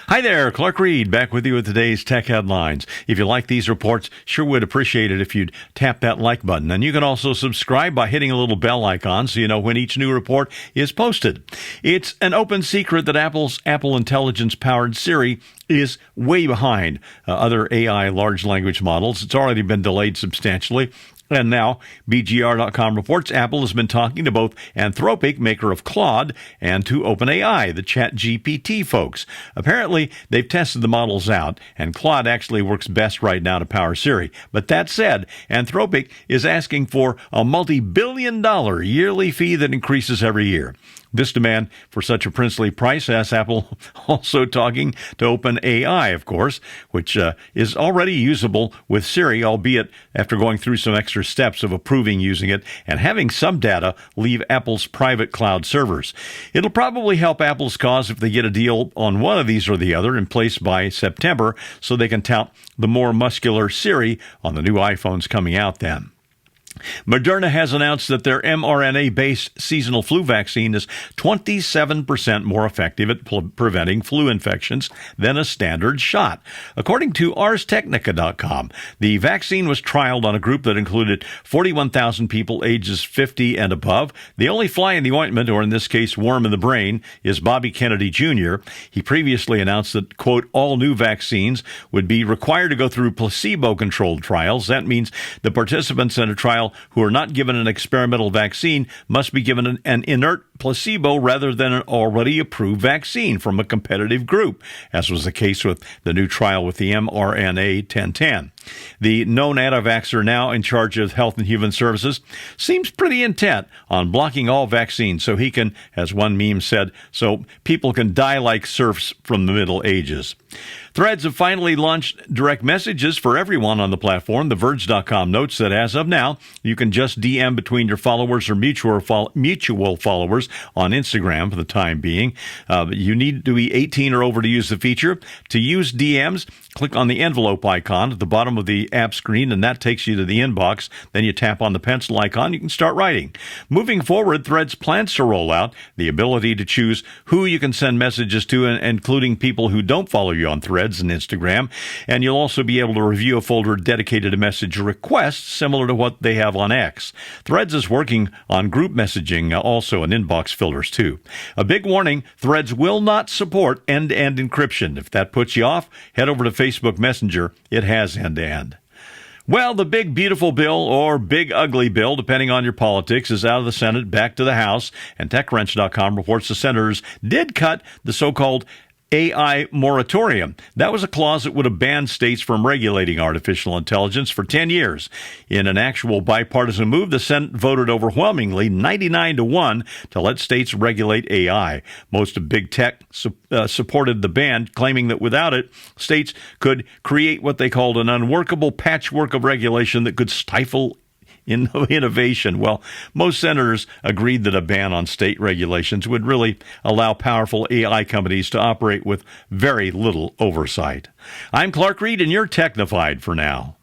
Hi there, Clark Reid, back with you with today's Tech Headlines. If you like these reports, sure would appreciate it if you'd tap that like button. And you can also subscribe by hitting a little bell icon so you know when each new report is posted. It's an open secret that Apple's Apple Intelligence-powered Siri is way behind other AI large language models. It's already been delayed substantially. And now, BGR.com reports Apple has been talking to both Anthropic, maker of Claude, and to OpenAI, the ChatGPT folks. Apparently, they've tested the models out, and Claude actually works best right now to power Siri. But that said, Anthropic is asking for a multi-billion-dollar yearly fee that increases every year. This demand for such a princely price has Apple also talking to OpenAI, of course, which is already usable with Siri, albeit after going through some extra steps of approving using it and having some data leave Apple's private cloud servers. It'll probably help Apple's cause if they get a deal on one of these or the other in place by September so they can tout the more muscular Siri on the new iPhones coming out then. Moderna has announced that their mRNA-based seasonal flu vaccine is 27% more effective at preventing flu infections than a standard shot. According to ArsTechnica.com, the vaccine was trialed on a group that included 41,000 people ages 50 and above. The only fly in the ointment, or in this case, worm in the brain, is Bobby Kennedy Jr. He previously announced that, quote, all new vaccines would be required to go through placebo-controlled trials. That means the participants in a trial who are not given an experimental vaccine must be given an inert placebo rather than an already approved vaccine from a competitive group, as was the case with the new trial with the mRNA 1010. The known anti-vaxxer now in charge of Health and Human Services seems pretty intent on blocking all vaccines so he can, as one meme said, so people can die like serfs from the Middle Ages. Threads have finally launched direct messages for everyone on the platform. TheVerge.com notes that as of now, you can just DM between your followers or mutual followers on Instagram for the time being. You need to be 18 or over to use the feature. To use DMs, click on the envelope icon at the bottom of the app screen, and that takes you to the inbox. Then you tap on the pencil icon. You can start writing. Moving forward, Threads plans to roll out the ability to choose who you can send messages to, including people who don't follow you on Threads and Instagram. And you'll also be able to review a folder dedicated to message requests, similar to what they have on X. Threads is working on group messaging also, and inbox filters too. A big warning, Threads will not support end-to-end encryption. If that puts you off, head over to Facebook Messenger. It has end-to-end. Well, the big beautiful bill, or big ugly bill, depending on your politics, is out of the Senate, back to the House, and TechWrench.com reports the senators did cut the so-called AI moratorium. That was a clause that would have banned states from regulating artificial intelligence for 10 years. In an actual bipartisan move, the Senate voted overwhelmingly 99-1 to let states regulate AI. Most of big tech supported the ban, claiming that without it, states could create what they called an unworkable patchwork of regulation that could stifle innovation. Well, most senators agreed that a ban on state regulations would really allow powerful AI companies to operate with very little oversight. I'm Clark Reid, and you're Technified for now.